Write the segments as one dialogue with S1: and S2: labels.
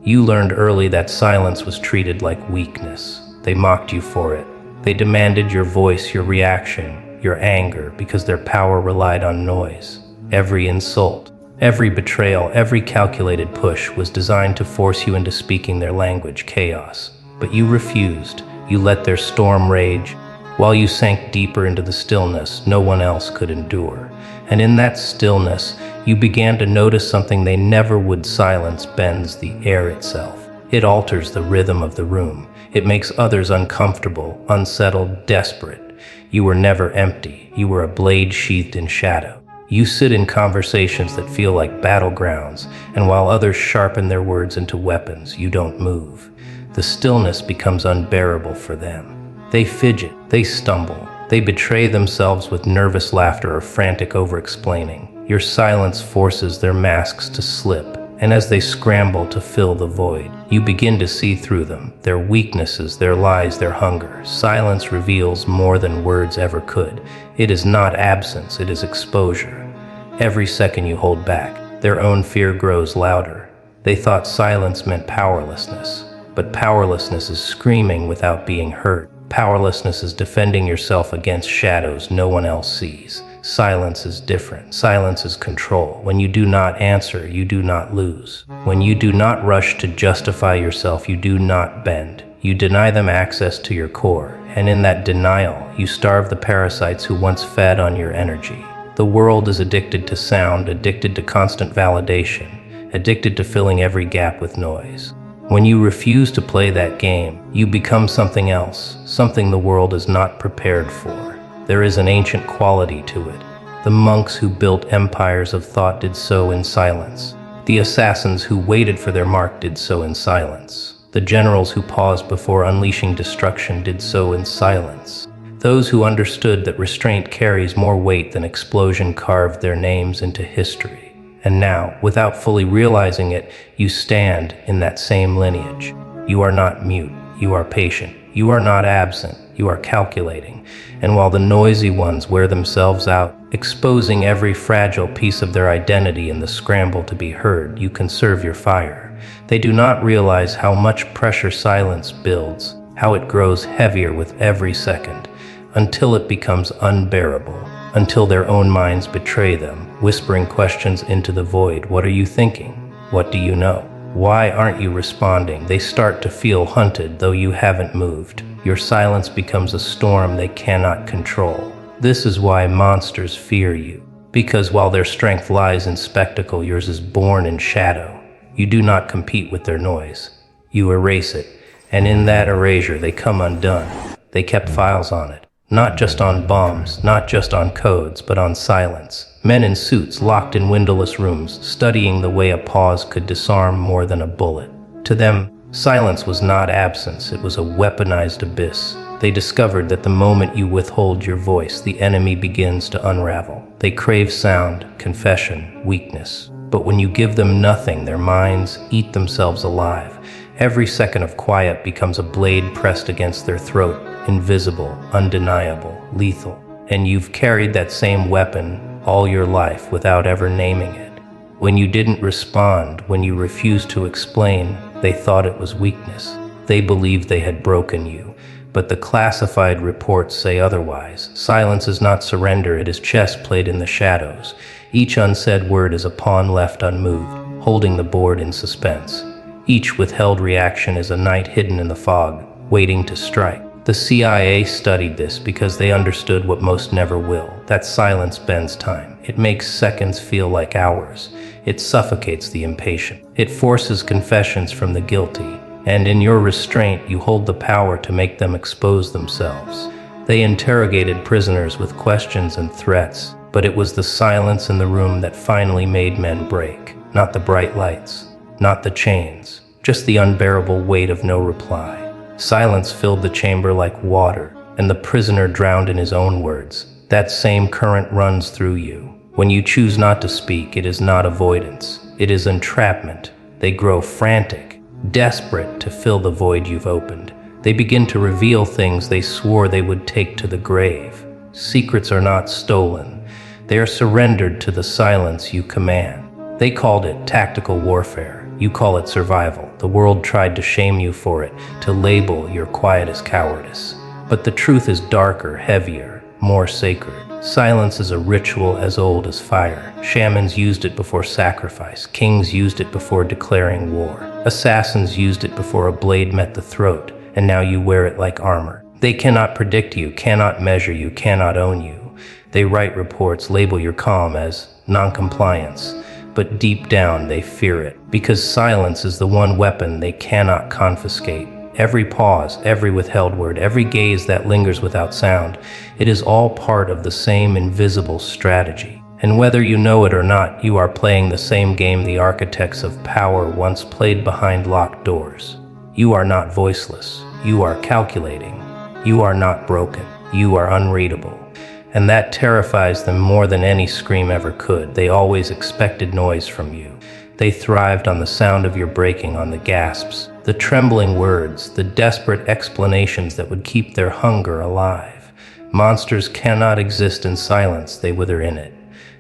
S1: You learned early that silence was treated like weakness. They mocked you for it. They demanded your voice, your reaction, your anger, because their power relied on noise. Every insult, every betrayal, every calculated push was designed to force you into speaking their language, chaos. But you refused. You let their storm rage. While you sank deeper into the stillness no one else could endure. And in that stillness, you began to notice something they never would. Silence bends the air itself. It alters the rhythm of the room. It makes others uncomfortable, unsettled, desperate. You were never empty. You were a blade sheathed in shadow. You sit in conversations that feel like battlegrounds, and while others sharpen their words into weapons, you don't move. The stillness becomes unbearable for them. They fidget, they stumble, they betray themselves with nervous laughter or frantic over-explaining. Your silence forces their masks to slip, and as they scramble to fill the void, you begin to see through them, their weaknesses, their lies, their hunger. Silence reveals more than words ever could. It is not absence, it is exposure. Every second you hold back, their own fear grows louder. They thought silence meant powerlessness, but powerlessness is screaming without being heard. Powerlessness is defending yourself against shadows no one else sees. Silence is different. Silence is control. When you do not answer, you do not lose. When you do not rush to justify yourself, you do not bend. You deny them access to your core, and in that denial, you starve the parasites who once fed on your energy. The world is addicted to sound, addicted to constant validation, addicted to filling every gap with noise. When you refuse to play that game, you become something else, something the world is not prepared for. There is an ancient quality to it. The monks who built empires of thought did so in silence. The assassins who waited for their mark did so in silence. The generals who paused before unleashing destruction did so in silence. Those who understood that restraint carries more weight than explosion carved their names into history. And now, without fully realizing it, you stand in that same lineage. You are not mute, you are patient. You are not absent, you are calculating. And while the noisy ones wear themselves out, exposing every fragile piece of their identity in the scramble to be heard, you conserve your fire. They do not realize how much pressure silence builds, how it grows heavier with every second, until it becomes unbearable, until their own minds betray them, whispering questions into the void. What are you thinking? What do you know? Why aren't you responding? They start to feel hunted, though you haven't moved. Your silence becomes a storm they cannot control. This is why monsters fear you. Because while their strength lies in spectacle, yours is born in shadow. You do not compete with their noise. You erase it, and in that erasure they come undone. They kept files on it. Not just on bombs, not just on codes, but on silence. Men in suits locked in windowless rooms, studying the way a pause could disarm more than a bullet. To them, silence was not absence, it was a weaponized abyss. They discovered that the moment you withhold your voice, the enemy begins to unravel. They crave sound, confession, weakness. But when you give them nothing, their minds eat themselves alive. Every second of quiet becomes a blade pressed against their throat, invisible, undeniable, lethal. And you've carried that same weapon all your life without ever naming it. When you didn't respond, when you refused to explain, they thought it was weakness. They believed they had broken you. But the classified reports say otherwise. Silence is not surrender, it is chess played in the shadows. Each unsaid word is a pawn left unmoved, holding the board in suspense. Each withheld reaction is a knight hidden in the fog, waiting to strike. The CIA studied this because they understood what most never will, that silence bends time. It makes seconds feel like hours. It suffocates the impatient. It forces confessions from the guilty. And in your restraint, you hold the power to make them expose themselves. They interrogated prisoners with questions and threats, but it was the silence in the room that finally made men break. Not the bright lights, not the chains, just the unbearable weight of no reply. Silence filled the chamber like water, and the prisoner drowned in his own words. That same current runs through you. When you choose not to speak, it is not avoidance. It is entrapment. They grow frantic, desperate to fill the void you've opened. They begin to reveal things they swore they would take to the grave. Secrets are not stolen. They are surrendered to the silence you command. They called it tactical warfare. You call it survival. The world tried to shame you for it, to label your quiet as cowardice. But the truth is darker, heavier, more sacred. Silence is a ritual as old as fire. Shamans used it before sacrifice. Kings used it before declaring war. Assassins used it before a blade met the throat, and now you wear it like armor. They cannot predict you, cannot measure you, cannot own you. They write reports, label your calm as non-compliance, but deep down they fear it, because silence is the one weapon they cannot confiscate. Every pause, every withheld word, every gaze that lingers without sound, it is all part of the same invisible strategy. And whether you know it or not, you are playing the same game the architects of power once played behind locked doors. You are not voiceless. You are calculating. You are not broken. You are unreadable. And that terrifies them more than any scream ever could. They always expected noise from you. They thrived on the sound of your breaking, on the gasps, the trembling words, the desperate explanations that would keep their hunger alive. Monsters cannot exist in silence, they wither in it.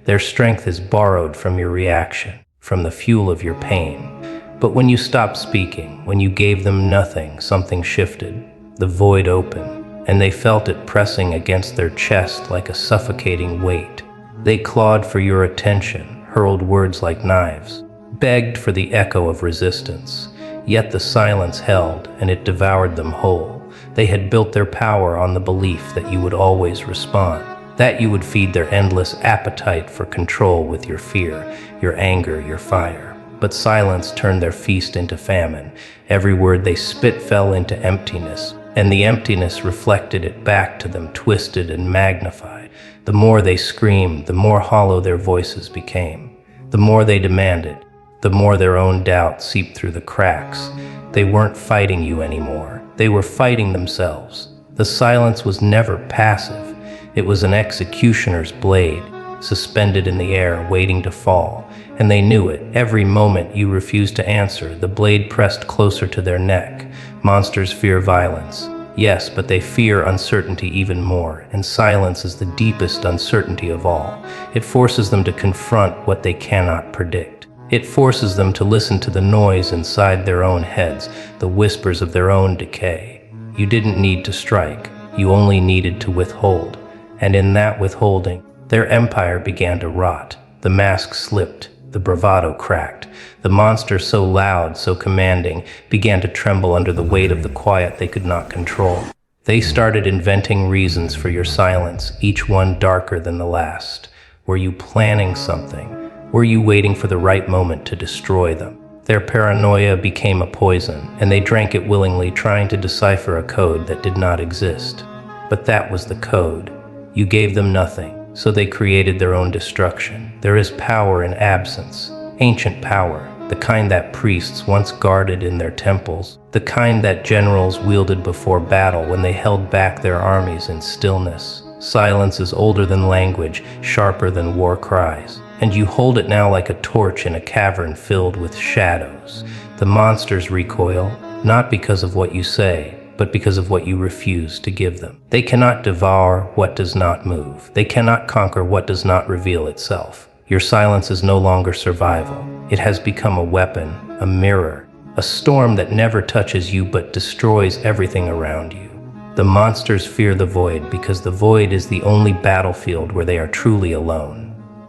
S1: Their strength is borrowed from your reaction, from the fuel of your pain. But when you stopped speaking, when you gave them nothing, something shifted. The void opened, and they felt it pressing against their chest like a suffocating weight. They clawed for your attention, hurled words like knives, begged for the echo of resistance. Yet the silence held, and it devoured them whole. They had built their power on the belief that you would always respond, that you would feed their endless appetite for control with your fear, your anger, your fire. But silence turned their feast into famine. Every word they spit fell into emptiness, and the emptiness reflected it back to them, twisted and magnified. The more they screamed, the more hollow their voices became. The more they demanded, the more their own doubt seeped through the cracks. They weren't fighting you anymore. They were fighting themselves. The silence was never passive. It was an executioner's blade, suspended in the air, waiting to fall. And they knew it. Every moment you refused to answer, the blade pressed closer to their neck. Monsters fear violence. Yes, but they fear uncertainty even more, and silence is the deepest uncertainty of all. It forces them to confront what they cannot predict. It forces them to listen to the noise inside their own heads, the whispers of their own decay. You didn't need to strike. You only needed to withhold. And in that withholding, their empire began to rot. The mask slipped. The bravado cracked. The monster, so loud, so commanding, began to tremble under the weight of the quiet they could not control. They started inventing reasons for your silence, each one darker than the last. Were you planning something? Were you waiting for the right moment to destroy them? Their paranoia became a poison, and they drank it willingly, trying to decipher a code that did not exist. But that was the code. You gave them nothing. So they created their own destruction. There is power in absence, ancient power, the kind that priests once guarded in their temples, the kind that generals wielded before battle when they held back their armies in stillness. Silence is older than language, sharper than war cries, and you hold it now like a torch in a cavern filled with shadows. The monsters recoil, not because of what you say, but because of what you refuse to give them. They cannot devour what does not move. They cannot conquer what does not reveal itself. Your silence is no longer survival. It has become a weapon, a mirror, a storm that never touches you but destroys everything around you. The monsters fear the void because the void is the only battlefield where they are truly alone.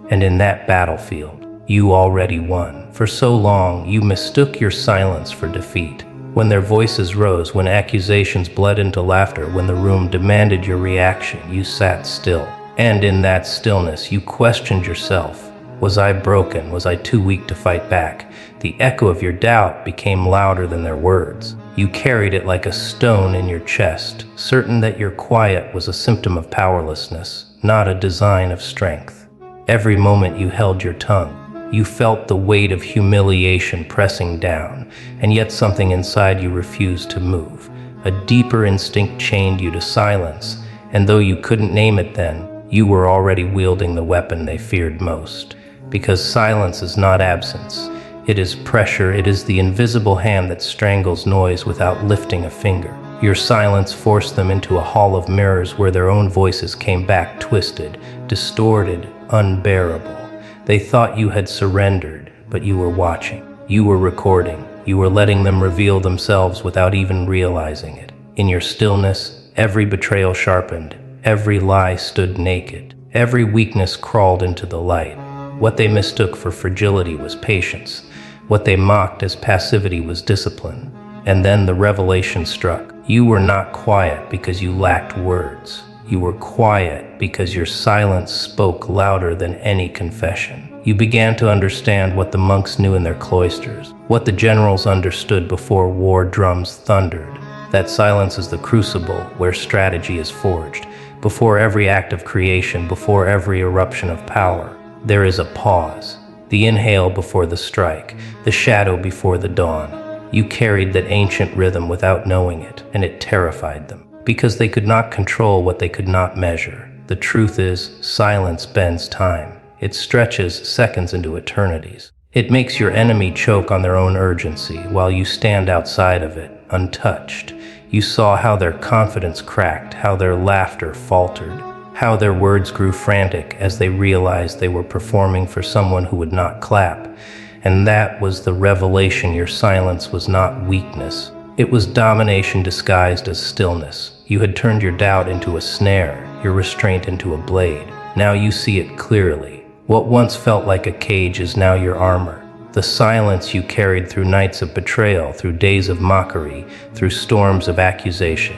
S1: And in that battlefield, you already won. For so long, you mistook your silence for defeat. When their voices rose, when accusations bled into laughter, when the room demanded your reaction, you sat still. And in that stillness, you questioned yourself. Was I broken? Was I too weak to fight back? The echo of your doubt became louder than their words. You carried it like a stone in your chest, certain that your quiet was a symptom of powerlessness, not a design of strength. Every moment you held your tongue. You felt the weight of humiliation pressing down, and yet something inside you refused to move. A deeper instinct chained you to silence, and though you couldn't name it then, you were already wielding the weapon they feared most. Because silence is not absence. It is pressure. It is the invisible hand that strangles noise without lifting a finger. Your silence forced them into a hall of mirrors where their own voices came back twisted, distorted, unbearable. They thought you had surrendered, but you were watching. You were recording. You were letting them reveal themselves without even realizing it. In your stillness, every betrayal sharpened, every lie stood naked, every weakness crawled into the light. What they mistook for fragility was patience. What they mocked as passivity was discipline. And then the revelation struck. You were not quiet because you lacked words. You were quiet because your silence spoke louder than any confession. You began to understand what the monks knew in their cloisters, what the generals understood before war drums thundered. That silence is the crucible where strategy is forged. Before every act of creation, before every eruption of power, there is a pause. The inhale before the strike, the shadow before the dawn. You carried that ancient rhythm without knowing it, and it terrified them, because they could not control what they could not measure. The truth is, silence bends time. It stretches seconds into eternities. It makes your enemy choke on their own urgency while you stand outside of it, untouched. You saw how their confidence cracked, how their laughter faltered, how their words grew frantic as they realized they were performing for someone who would not clap. And that was the revelation. Your silence was not weakness. It was domination disguised as stillness. You had turned your doubt into a snare, your restraint into a blade. Now you see it clearly. What once felt like a cage is now your armor. The silence you carried through nights of betrayal, through days of mockery, through storms of accusation.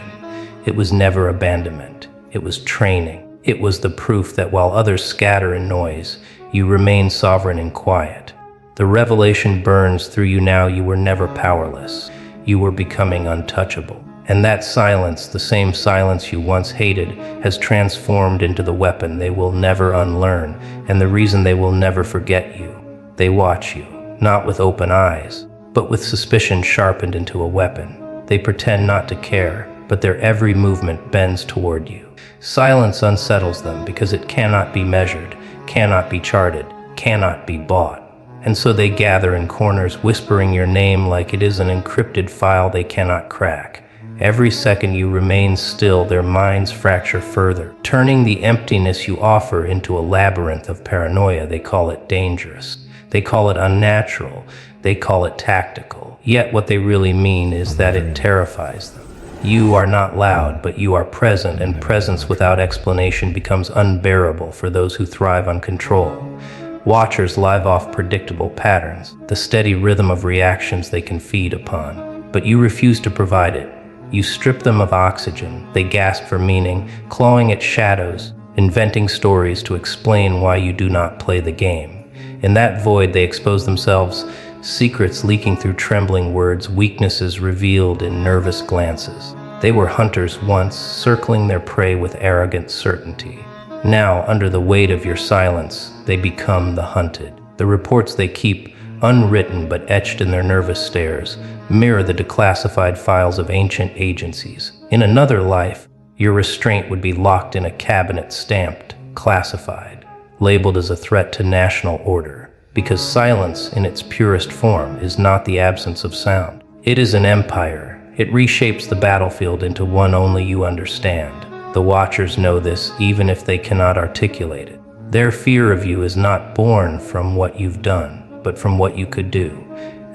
S1: It was never abandonment. It was training. It was the proof that while others scatter in noise, you remain sovereign in quiet. The revelation burns through you now. You were never powerless. You were becoming untouchable. And that silence, the same silence you once hated, has transformed into the weapon they will never unlearn, and the reason they will never forget you. They watch you, not with open eyes, but with suspicion sharpened into a weapon. They pretend not to care, but their every movement bends toward you. Silence unsettles them because it cannot be measured, cannot be charted, cannot be bought. And so they gather in corners, whispering your name like it is an encrypted file they cannot crack. Every second you remain still, their minds fracture further, turning the emptiness you offer into a labyrinth of paranoia. They call it dangerous. They call it unnatural. They call it tactical. Yet what they really mean is that it terrifies them. You are not loud, but you are present, and presence without explanation becomes unbearable for those who thrive on control. Watchers live off predictable patterns, the steady rhythm of reactions they can feed upon. But you refuse to provide it. You strip them of oxygen. They gasp for meaning, clawing at shadows, inventing stories to explain why you do not play the game. In that void, they expose themselves, secrets leaking through trembling words, weaknesses revealed in nervous glances. They were hunters once, circling their prey with arrogant certainty. Now, under the weight of your silence, they become the hunted. The reports they keep, unwritten but etched in their nervous stares, mirror the declassified files of ancient agencies. In another life, your restraint would be locked in a cabinet stamped, classified, labeled as a threat to national order, because silence in its purest form is not the absence of sound. It is an empire. It reshapes the battlefield into one only you understand. The Watchers know this even if they cannot articulate it. Their fear of you is not born from what you've done, but from what you could do.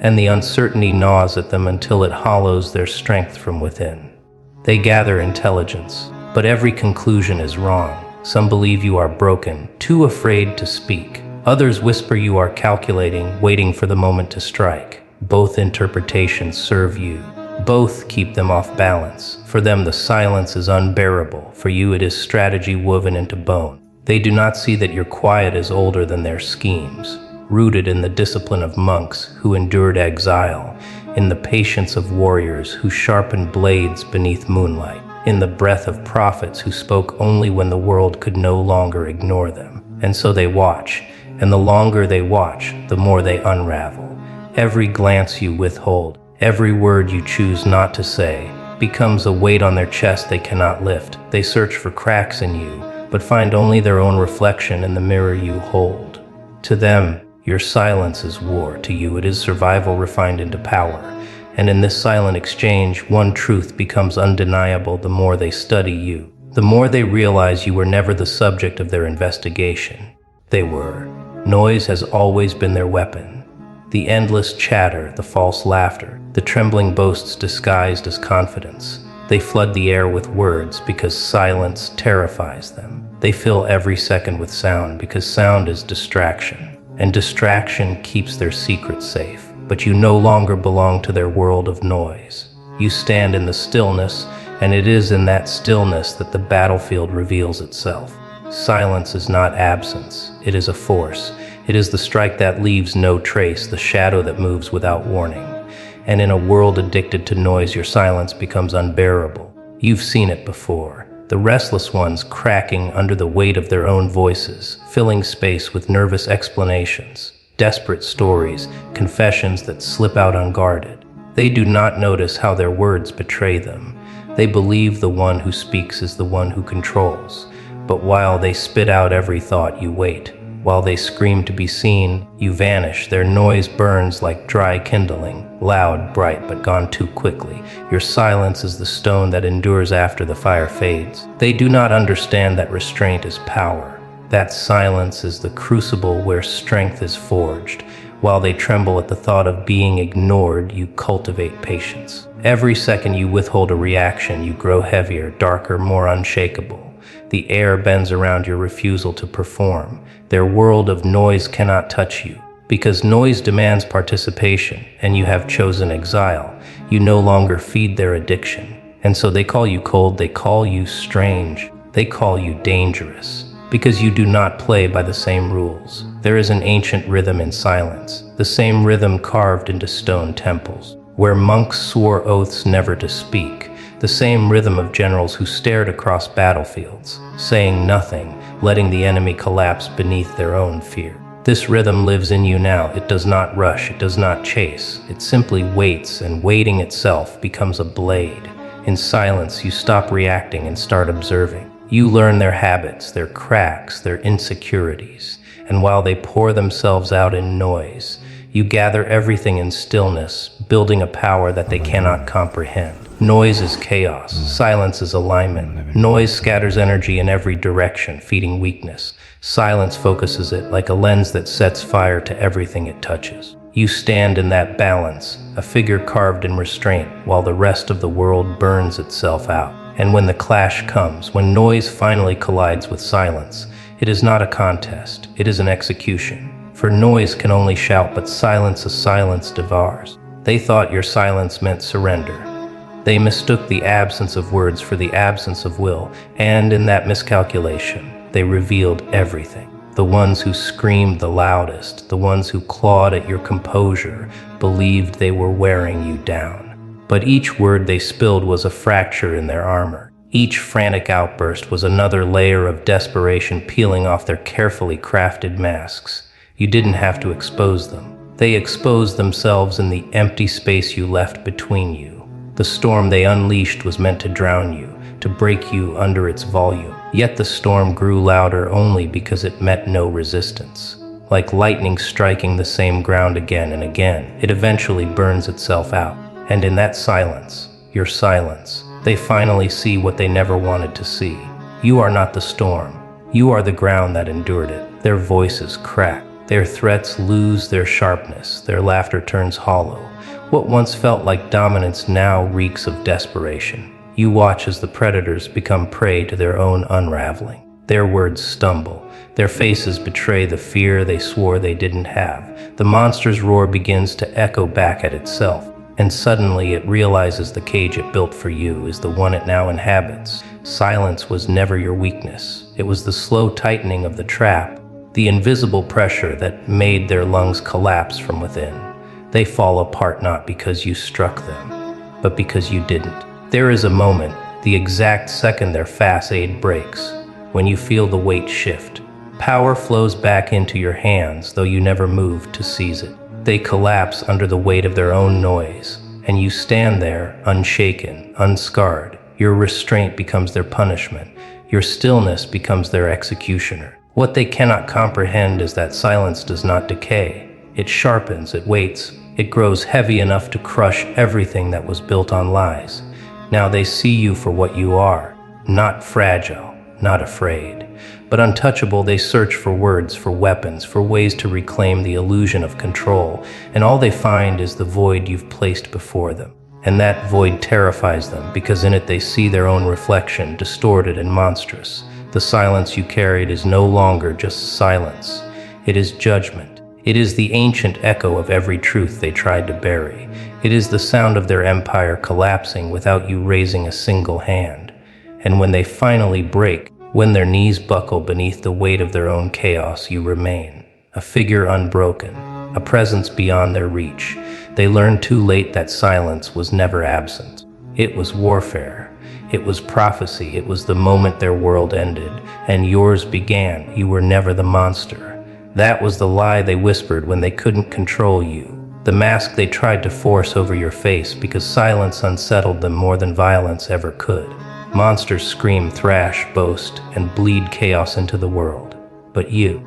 S1: And the uncertainty gnaws at them until it hollows their strength from within. They gather intelligence, but every conclusion is wrong. Some believe you are broken, too afraid to speak. Others whisper you are calculating, waiting for the moment to strike. Both interpretations serve you. Both keep them off balance. For them, the silence is unbearable. For you, it is strategy woven into bone. They do not see that your quiet is older than their schemes, rooted in the discipline of monks who endured exile, in the patience of warriors who sharpened blades beneath moonlight, in the breath of prophets who spoke only when the world could no longer ignore them. And so they watch, and the longer they watch, the more they unravel. Every glance you withhold, every word you choose not to say, becomes a weight on their chest they cannot lift. They search for cracks in you, but find only their own reflection in the mirror you hold. To them, your silence is war. To you, it is survival refined into power. And in this silent exchange, one truth becomes undeniable. The more they study you, the more they realize you were never the subject of their investigation. They were. Noise has always been their weapon. The endless chatter, the false laughter, the trembling boasts disguised as confidence. They flood the air with words because silence terrifies them. They fill every second with sound because sound is distraction, and distraction keeps their secrets safe. But you no longer belong to their world of noise. You stand in the stillness, and it is in that stillness that the battlefield reveals itself. Silence is not absence, it is a force. It is the strike that leaves no trace, the shadow that moves without warning. And in a world addicted to noise, your silence becomes unbearable. You've seen it before. The restless ones cracking under the weight of their own voices, filling space with nervous explanations, desperate stories, confessions that slip out unguarded. They do not notice how their words betray them. They believe the one who speaks is the one who controls. But while they spit out every thought, you wait. While they scream to be seen, you vanish. Their noise burns like dry kindling, loud, bright, but gone too quickly. Your silence is the stone that endures after the fire fades. They do not understand that restraint is power. That silence is the crucible where strength is forged. While they tremble at the thought of being ignored, you cultivate patience. Every second you withhold a reaction, you grow heavier, darker, more unshakable. The air bends around your refusal to perform. Their world of noise cannot touch you. Because noise demands participation, and you have chosen exile, you no longer feed their addiction. And so they call you cold, they call you strange, they call you dangerous. Because you do not play by the same rules. There is an ancient rhythm in silence, the same rhythm carved into stone temples, where monks swore oaths never to speak. The same rhythm of generals who stared across battlefields, saying nothing, letting the enemy collapse beneath their own fear. This rhythm lives in you now. It does not rush, it does not chase. It simply waits, and waiting itself becomes a blade. In silence, you stop reacting and start observing. You learn their habits, their cracks, their insecurities. And while they pour themselves out in noise, you gather everything in stillness, building a power that they cannot comprehend. Noise is chaos. Silence is alignment. Noise scatters energy in every direction, feeding weakness. Silence focuses it like a lens that sets fire to everything it touches. You stand in that balance, a figure carved in restraint, while the rest of the world burns itself out. And when the clash comes, when noise finally collides with silence, it is not a contest, it is an execution. For noise can only shout, but silence a silence devours. They thought your silence meant surrender. They mistook the absence of words for the absence of will, and in that miscalculation, they revealed everything. The ones who screamed the loudest, the ones who clawed at your composure, believed they were wearing you down. But each word they spilled was a fracture in their armor. Each frantic outburst was another layer of desperation peeling off their carefully crafted masks. You didn't have to expose them. They exposed themselves in the empty space you left between you. The storm they unleashed was meant to drown you, to break you under its volume. Yet the storm grew louder only because it met no resistance. Like lightning striking the same ground again and again, it eventually burns itself out. And in that silence, your silence, they finally see what they never wanted to see. You are not the storm. You are the ground that endured it. Their voices crack. Their threats lose their sharpness. Their laughter turns hollow. What once felt like dominance now reeks of desperation. You watch as the predators become prey to their own unraveling. Their words stumble. Their faces betray the fear they swore they didn't have. The monster's roar begins to echo back at itself. And suddenly it realizes the cage it built for you is the one it now inhabits. Silence was never your weakness. It was the slow tightening of the trap, the invisible pressure that made their lungs collapse from within. They fall apart not because you struck them, but because you didn't. There is a moment, the exact second their facade breaks, when you feel the weight shift. Power flows back into your hands, though you never moved to seize it. They collapse under the weight of their own noise, and you stand there, unshaken, unscarred. Your restraint becomes their punishment. Your stillness becomes their executioner. What they cannot comprehend is that silence does not decay. It sharpens, it waits, it grows heavy enough to crush everything that was built on lies. Now they see you for what you are, not fragile, not afraid, But untouchable, they search for words, for weapons, for ways to reclaim the illusion of control, and all they find is the void you've placed before them. And that void terrifies them, because in it they see their own reflection, distorted and monstrous. The silence you carried is no longer just silence. It is judgment. It is the ancient echo of every truth they tried to bury. It is the sound of their empire collapsing without you raising a single hand. And when they finally break, when their knees buckle beneath the weight of their own chaos, you remain, a figure unbroken, a presence beyond their reach. They learned too late that silence was never absent. It was warfare. It was prophecy. It was the moment their world ended, and yours began. You were never the monster. That was the lie they whispered when they couldn't control you. The mask they tried to force over your face because silence unsettled them more than violence ever could. Monsters scream, thrash, boast, and bleed chaos into the world. But you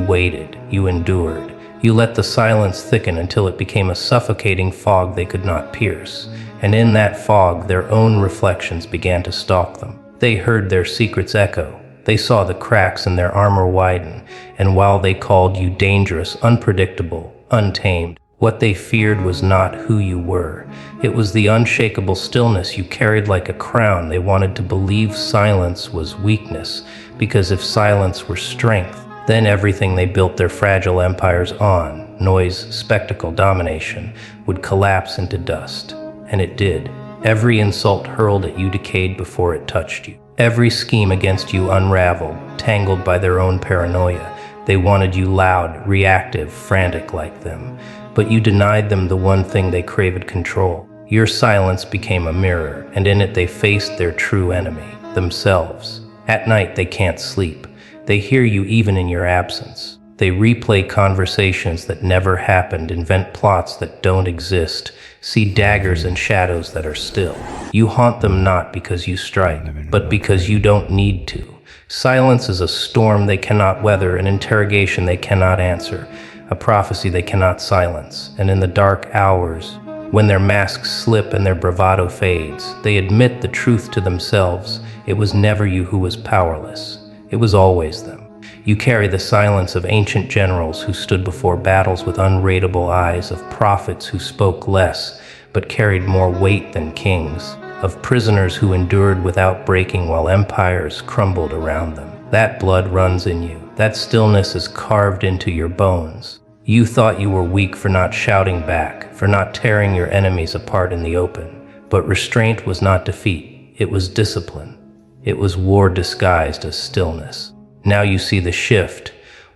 S1: waited, you endured. You let the silence thicken until it became a suffocating fog they could not pierce. And in that fog, their own reflections began to stalk them. They heard their secrets echo. They saw the cracks in their armor widen. And while they called you dangerous, unpredictable, untamed, what they feared was not who you were. It was the unshakable stillness you carried like a crown. They wanted to believe silence was weakness, because if silence were strength, then everything they built their fragile empires on, noise, spectacle, domination, would collapse into dust. And it did. Every insult hurled at you decayed before it touched you. Every scheme against you unraveled, tangled by their own paranoia. They wanted you loud, reactive, frantic like them. But you denied them the one thing they craved: control. Your silence became a mirror, and in it they faced their true enemy, themselves. At night they can't sleep. They hear you even in your absence. They replay conversations that never happened, invent plots that don't exist, see daggers and shadows that are still. You haunt them not because you strike, but because you don't need to. Silence is a storm they cannot weather, an interrogation they cannot answer, a prophecy they cannot silence. And in the dark hours, when their masks slip and their bravado fades, they admit the truth to themselves. It was never you who was powerless. It was always them. You carry the silence of ancient generals who stood before battles with unreadable eyes, of prophets who spoke less but carried more weight than kings, of prisoners who endured without breaking while empires crumbled around them. That blood runs in you. That stillness is carved into your bones. You thought you were weak for not shouting back, for not tearing your enemies apart in the open. But restraint was not defeat. It was discipline. It was war disguised as stillness. Now you see the shift.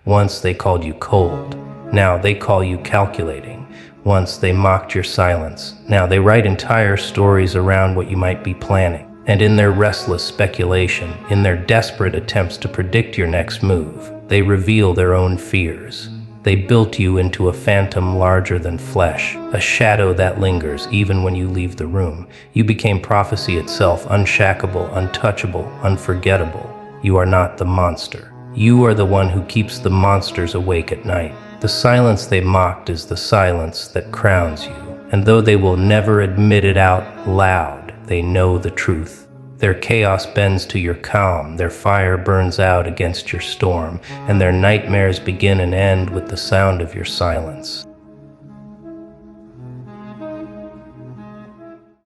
S1: Once they called you cold. Now they call you calculating. Once they mocked your silence. Now they write entire stories around what you might be planning. And in their restless speculation, in their desperate attempts to predict your next move, they reveal their own fears. They built you into a phantom larger than flesh, a shadow that lingers even when you leave the room. You became prophecy itself, unshackable, untouchable, unforgettable. You are not the monster. You are the one who keeps the monsters awake at night. The silence they mocked is the silence that crowns you. And though they will never admit it out loud, they know the truth. Their chaos bends to your calm, their fire burns out against your storm, and their nightmares begin and end with the sound of your silence.